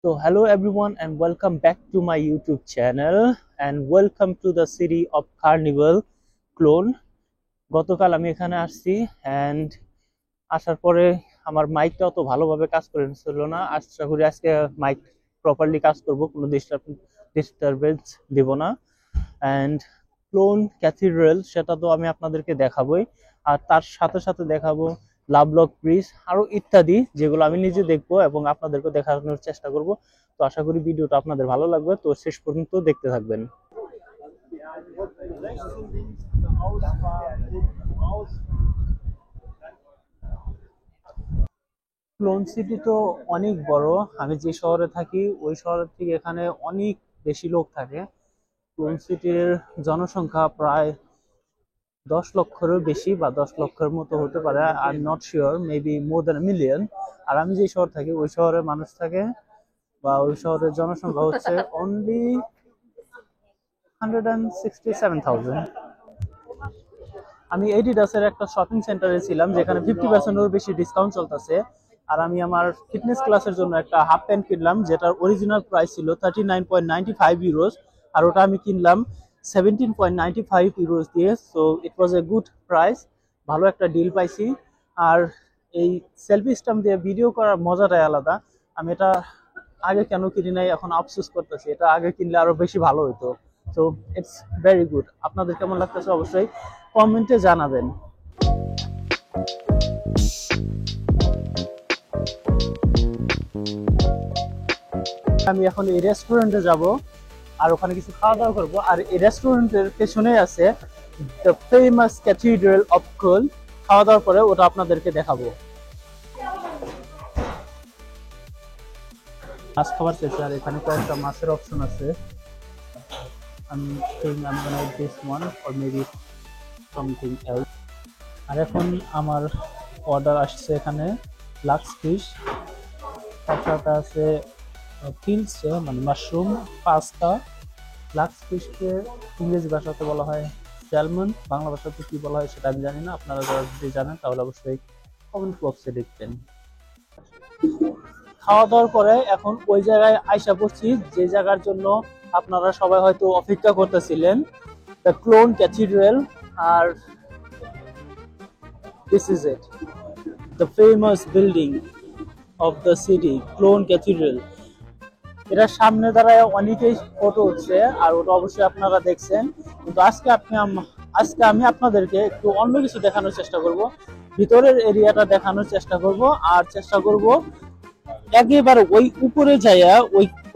So hello everyone and welcome back to my YouTube channel and welcome to the city of Carnival Clone. গতকাল আমি এখানে আসছি and আসার পরে আমার মাইকটা অত ভালোভাবে কাজ করেছিল না। আশা করি আজকে মাইক প্রপারলি কাজ করব, কোনো ডিস্টারবেন্স দেব না। and ক্লোন ক্যাথিড্রাল সেটা তো আমি আপনাদেরকে দেখাবই, আর তার সাথে সাথে দেখাবো লাভলক ব্রিজ আরো ইত্যাদি, যেগুলো আমি নিজে দেখবো এবং আপনাদেরকে দেখানোর চেষ্টা করব। তো আশা করি ভিডিওটা আপনাদের ভালো লাগবে, তো শেষ পর্যন্ত দেখতে থাকবেন। ক্লোন সিটি তো অনেক বড়। আমি যে শহরে থাকি ওই শহরের থেকে এখানে অনেক বেশি লোক থাকে। ক্লোন সিটির জনসংখ্যা প্রায় 10 লক্ষেরও বেশি বা 10 লক্ষের মতো হতে পারে, I am not sure, maybe more than million. আর আমি যে শহর থাকি ওই শহরের মানুষ থাকে বা ওই শহরের জনসংখ্যা হচ্ছে অনলি 167,000। আমি এডিডাসের একটা শপিং সেন্টারে ছিলাম যেখানে 50%এর বেশি ডিসকাউন্ট চলতেছে, আর আমি আমার ফিটনেস ক্লাসের জন্য একটা হাফ প্যান্ট কিনলাম যেটার অরিজিনাল প্রাইস ছিল 39.95 ইউরোস, আর ওটা আমি কিনলাম 17.95 ইউরোস দিয়ে। So it was a good price, ভালো একটা ডিল পাইছি। আর এই সেলফি স্ট্যাম্প দিয়ে ভিডিও করার মজাটাই আলাদা। আমি এটা আগে কেন কিনি নাই এখন আফসোস করতেছি, এটা আগে কিনলে আরো বেশি ভালো হতো। So it's very good. আপনাদের কেমন লাগতেছে অবশ্যই কমেন্টে জানাবেন। আমি এখন এই রেস্টুরেন্টে যাব আর ওখানে কিছু খাওয়া দাওয়া করবো, আর এই রেস্টুরেন্টের পেছনে আছে the famous cathedral of Cologne. খাওয়া দাওয়ার পরে ওটা আপনাদেরকে দেখাবো। মাছ খাবার শেষে আর এখানে কয়েকটা মাছের অপশন আছে। আমি gonna eat this one or maybe something else. আর এখন আমার অর্ডার আসছে এখানে লাক্স ফিশ, তার সাথে আছে ফিলস মানে মাশরুম পাস্তা। লাক্স ফিশকে ইংরেজি ভাষাতে বলা হয় স্যালমন, বাংলা ভাষাতে কি বলা হয় সেটা আমি জানি না। আপনারা যারা যদি জানেন তাহলে অবশ্যই কমেন্ট বক্সে লিখবেন। খাওয়া দাওয়ার পরে এখন ওই জায়গায় আইসা পড়ছি যে জায়গার জন্য আপনারা সবাই হয়তো অপেক্ষা করতেছিলেন, দ্য ক্লোন ক্যাথিড্রাল। আর this is it, the famous building of the city, Cologne cathedral. এটার সামনে দাঁড়ায় অনেকেই ফটো উঠছে আর ওটা অবশ্যই আপনারা দেখছেন, কিন্তু আজকে আমি আপনাদেরকে একটু অন্য কিছু দেখানোর চেষ্টা করব। ভিতরের এরিয়াটা দেখানোর চেষ্টা করব, আর চেষ্টা করব একেবারে ওই উপরে যাইয়া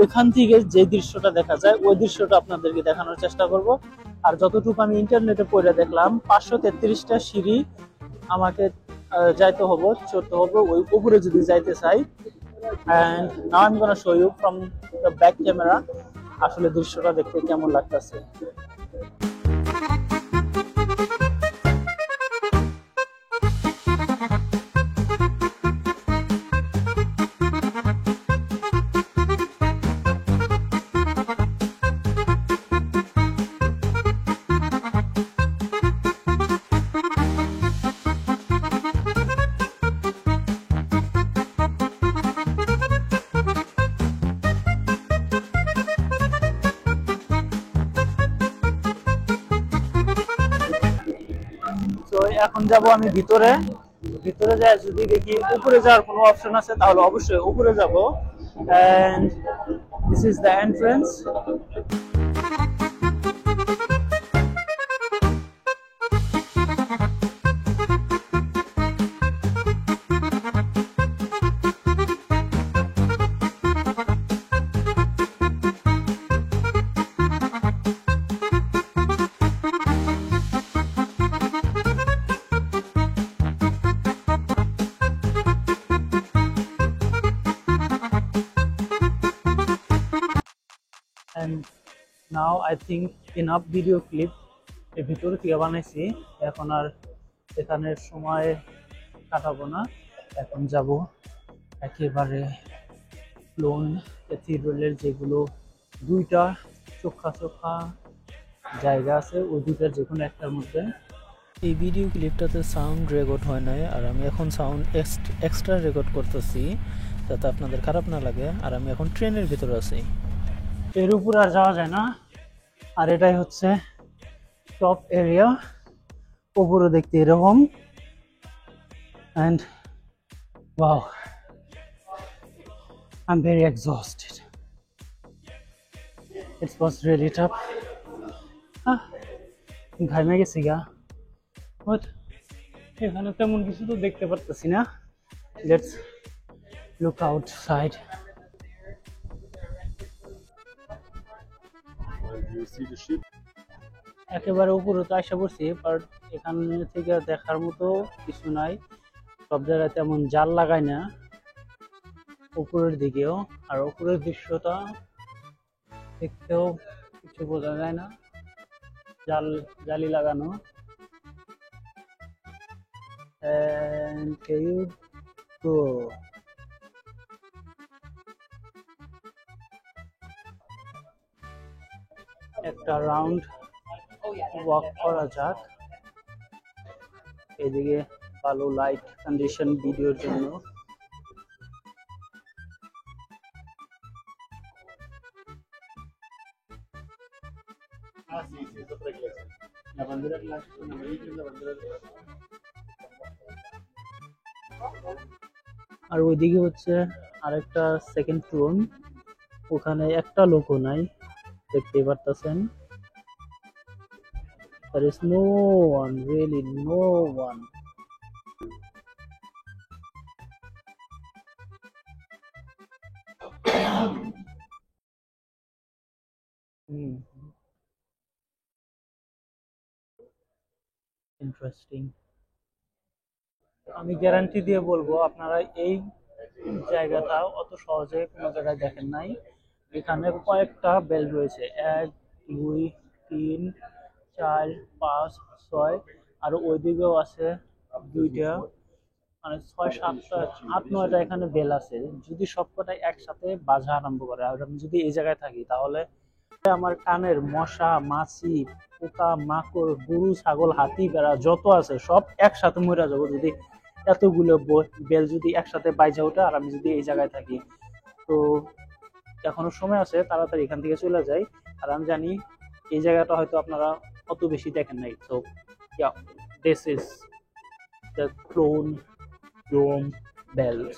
ওইখান থেকে যে দৃশ্যটা দেখা যায় ওই দৃশ্যটা আপনাদেরকে দেখানোর চেষ্টা করব। আর যতটুকু আমি ইন্টারনেটে পড়ে দেখলাম 533টা সিঁড়ি আমাকে যাইতে হবে, চড়তে হবে ওই উপরে যদি যাইতে চাই। and now I'm gonna show you from the back camera আসলে দৃশ্যটা দেখতে কেমন লাগতেছে। তো এখন যাব আমি ভিতরে যাই, যদি দেখি উপরে যাওয়ার কোনো অপশন আছে তাহলে অবশ্যই উপরে যাব। and this is the entrance. and now I think enough video clip এর ভিতরে থেকে বানাইছি, এখন আর এখানে সময় কাটাবো না। এখন যাব একেবারে ক্লোন ক্যাথিড্রালের যেগুলো দুইটা চোখা জায়গা আছে ওই দুইটার যে কোনো একটার মধ্যে। এই ভিডিও ক্লিপটাতে সাউন্ড রেকর্ড হয় নাই, আর আমি এখন সাউন্ড এক্সট্রা রেকর্ড করতেছি। যাতে আপনাদের খারাপ না লাগে। আর আমি এখন ট্রেনের ভিতরে আছি, এর উপর আর যাওয়া যায় না। আর এটাই হচ্ছে টপ এরিয়া, উপরে দেখতে এরকম। and wow, I'm very exhausted. It was really tough. ঘামে গেছি গা, বাট এখানে তেমন কিছু তো দেখতে পারতেছি না। Let's look outside. একেবারে উপরে তো আশা করছি, বাট এখান থেকে দেখার মতো কিছু নাই। সব জায়গায় তেমন জাল লাগায় না উপরের দিকেও, আর উপরের দৃশ্যটা দেখতেও কিছু বোঝা যায় না, জালি লাগানো। একটা রাউন্ড ওয়াক করা যাক। এদিকে ভালো লাইট কন্ডিশন ভিডিওর জন্য। আর ওইদিকে হচ্ছে আরেকটা সেকেন্ড ফ্লোর, ওখানে একটা লোকও নাই, দেখতে পারতেছেন। There is no one, really no one. Interesting. আমি গ্যারান্টি দিয়ে বলবো আপনারা এই জায়গাটা অত সহজে কোনো জায়গায় দেখেন নাই। এখানে কয়েকটা বেল রয়েছে, 1 2 3 4 5 6, আর ওইদিকেও আছে 2টা, মানে 6 7টা 8 9টা এখানে বেল আছে। যদি সবকটাই একসাথে বাজা আরম্ভ করে, আর আমি যদি এই জায়গায় থাকি, তাহলে আমার কানের মশা মাছি পোকা মাকড় গরু ছাগল হাতি বেড়া যত আছে সব একসাথে মরে যাবো, যদি এতগুলো বেল যদি একসাথে বাইজা ওঠে আর আমি যদি এই জায়গায় থাকি। তো এখনো সময় আছে, তাড়াতাড়ি এখান থেকে চলে যাই। আর আমি জানি এই জায়গাটা হয়তো আপনারা অত বেশি দেখেন নাই। তো this is the Cologne dome bells.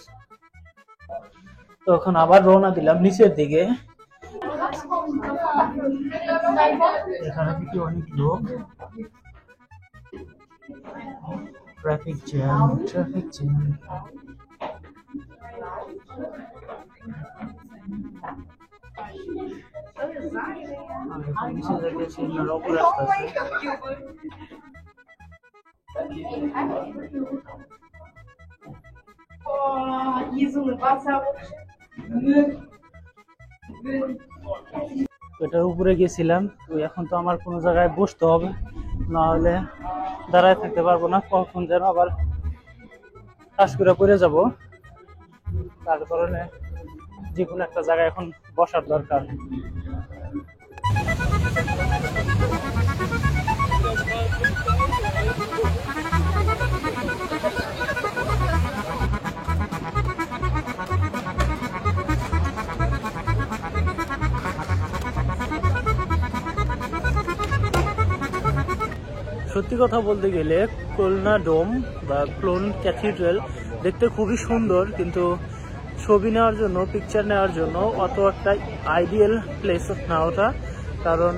তো এখন আবার রওনা দিলাম নিচের দিকে। এখানে থেকে অনেক লোক, ট্রাফিক জ্যাম। আমি এখন নিচে দেখেছি নরক রাস্তা আছে। এটার উপরে গেছিলাম, তো এখন তো আমার কোনো জায়গায় বসতে হবে, না হলে দাঁড়ায় থাকতে পারবো না। কখন যেন আবার কাজ করে পড়ে যাব, তার কারণে যে কোনো একটা জায়গায় এখন বসার দরকার। সত্যি কথা বলতে গেলে খুলনা ডোম বা ক্লোন ক্যাথিড্রাল দেখতে খুবই সুন্দর, কিন্তু ছবি নেওয়ার জন্য পিকচার নেওয়ার জন্য অত একটা আইডিয়াল প্লেস না ওটা। কারণ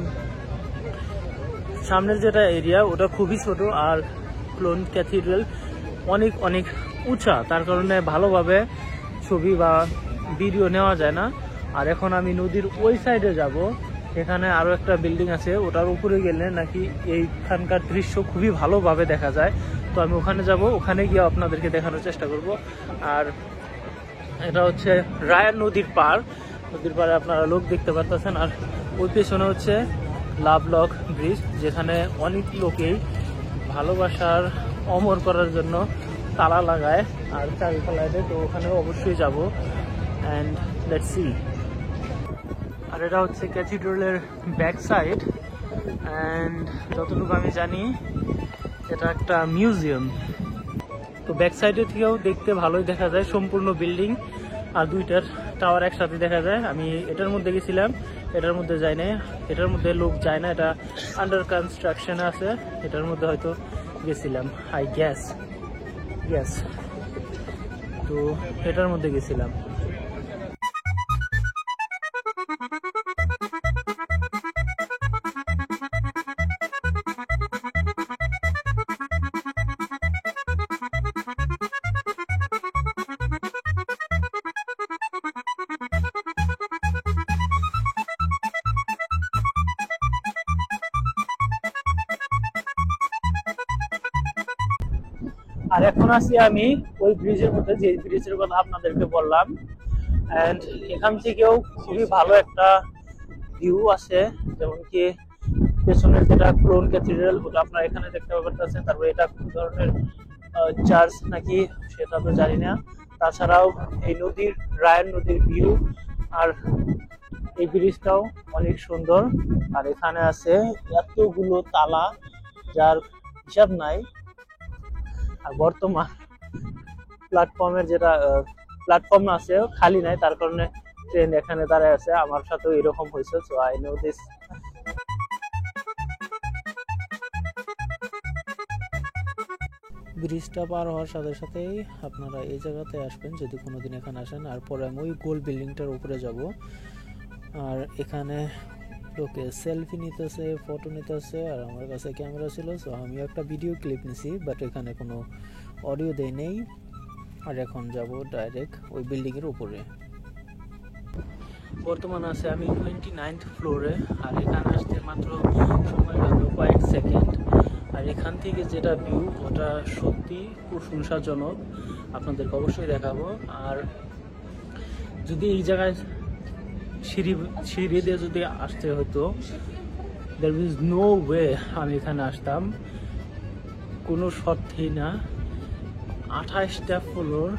সামনের যেটা এরিয়া ওটা খুবই ছোট, আর ক্লোন ক্যাথিড্রাল অনেক অনেক উঁচা, তার কারণে ভালোভাবে ছবি বা ভিডিও নেওয়া যায় না। আর এখন আমি নদীর ওই সাইডে যাব, এখানে আরো একটা বিল্ডিং আছে, ওটার উপরে গেলে নাকি এইখানকার দৃশ্য খুবই ভালোভাবে দেখা যায়। তো আমি ওখানে যাব, ওখানে গিয়ে আপনাদেরকে দেখানোর চেষ্টা করব। আর এটা হচ্ছে রায়া নদীর পাড়, নদীর পাড়ে আপনারা লোক দেখতে পারতেছেন। আর ওই পেছনে হচ্ছে লাভলক ব্রিজ, যেখানে অনেক লোকেই ভালোবাসার অমর করার জন্য তালা লাগায় আর চারিপালায়। তো ওখানে অবশ্যই যাব, অ্যান্ড লেটস সি। আর এটা হচ্ছে ক্যাথিড্রালের ব্যাক সাইড, অ্যান্ড যতটুকু আমি জানি এটা একটা মিউজিয়াম। তো ব্যাক সাইডে থেকেও দেখতে ভালোই দেখা যায়, সম্পূর্ণ বিল্ডিং আর দুইটার টাওয়ার একসাথে দেখা যায়। আমি এটার মধ্যে গেছিলাম, এটার মধ্যে যাই না, এটার মধ্যে লোক যায় না, এটা আন্ডার কনস্ট্রাকশন আছে। এটার মধ্যে হয়তো গেছিলাম আই গ্যাস, তো এটার মধ্যে গেছিলাম। আর এখন আছি আমি ওই ব্রিজের মধ্যে, যে ব্রিজের কথা আপনাদেরকে বললাম। এন্ড এখান থেকেও খুবই ভালো একটা ভিউ আছে, যেমন কি পেছনের যেটা ক্লোন ক্যাথিড্রাল, ওটা আপনারা এখানে দেখতে পাচ্ছেন। তারপরে এটা কোন ধরনের চার্চ নাকি সেটা তো জানি না। তাছাড়াও এই নদীর, রায়ন নদীর ভিউ, আর এই ব্রিজটাও অনেক সুন্দর। আর এখানে আছে এতগুলো তালা, যার হিসাব নাই। আর বর্তমান প্ল্যাটফর্মের যেটা প্ল্যাটফর্ম আছে খালি নাই, তার কারণে ট্রেন এখানে দাঁড়ায় আছে। আমার সাথেও এরকম হয়েছে, সো আই নো দিস। ব্রিজটা পার হওয়ার সাথে সাথেই আপনারা এই জায়গাতে আসবেন যদি কোনোদিন এখানে আসেন। আর পরে আমি ওই গোল বিল্ডিংটার উপরে যাব। আর এখানে লোকে সেলফি নিতেছে, ফটো নিতেছে, আর আমার কাছে ক্যামেরা ছিল, সো আমি একটা ভিডিও ক্লিপ নিছি, বাট এখানে কোনো অডিও দেই নেই। আর এখন যাব ডাইরেক্ট ওই বিল্ডিংয়ের উপরে। বর্তমানে আছে আমি 29th ফ্লোরে, আর এখানে আসতে মাত্র সময় লাগলো কয়েক সেকেন্ড। আর এখান থেকে যেটা ভিউ, ওটা সত্যি প্রশংসাজনক, আপনাদেরকে অবশ্যই দেখাবো। আর যদি এই জায়গায় সিঁড়ি দিয়ে যদি আসতে হতো, there is no way আমি এখানে আসতাম, কোনো শর্তেই না। 28টা ফ্লোর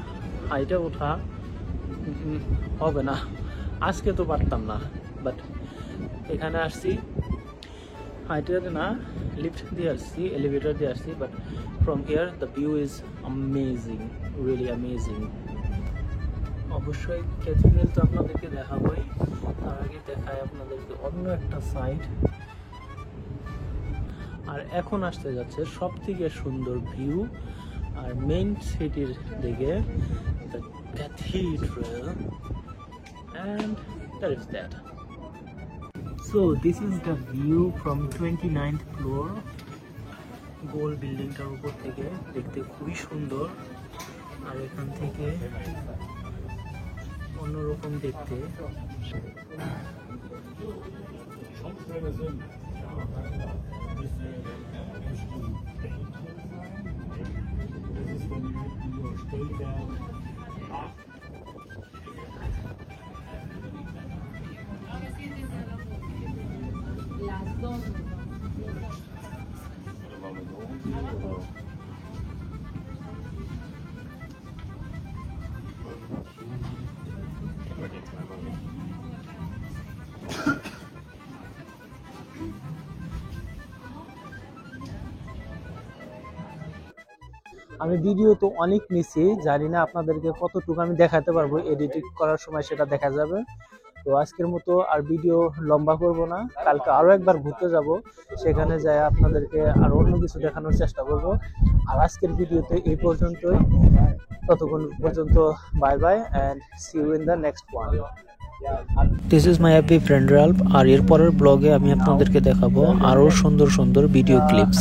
হাইটে ওঠা হবে না, আজকে তো পারতাম না। বাট এখানে আসছি হাইটে না, লিফট দিয়ে আসছি, এলিভেটর দিয়ে আসছি। But from here the view is amazing, really amazing. অবশ্যই ক্যাথিড্রাল তো আপনাদেরকে দেখাবোই, তার আগে দেখায় আপনাদেরকে অন্য একটা সাইড। আর এখন আসতে যাচ্ছে সব থেকে সুন্দর ভিউ, আর মেইন সিটির দিকে, the cathedral, and that is that. So this is the view from 29th floor. গোল বিল্ডিংটার উপর থেকে দেখতে খুবই সুন্দর। আর এখান থেকে অন্যরকম দেখতে। আমি ভিডিও তো অনেক নিছি, জানি না আপনাদেরকে কতটুকু আমি দেখাতে পারবো, এডিটিং করার সময় সেটা দেখা যাবে। তো আজকের মতো আর ভিডিও লম্বা করব না, কালকে আরো একবার ঘুরতে যাব, সেখানে যায় আপনাদেরকে আর অন্য কিছু দেখানোর চেষ্টা করব। আর আজকের ভিডিওতে এই পর্যন্তই, ততক্ষণ পর্যন্ত bye bye and see you in the next one. This is my happy friend Ralph. আর এর পরের ব্লগে আমি আপনাদেরকে দেখাবো আরো সুন্দর সুন্দর ভিডিও ক্লিপস।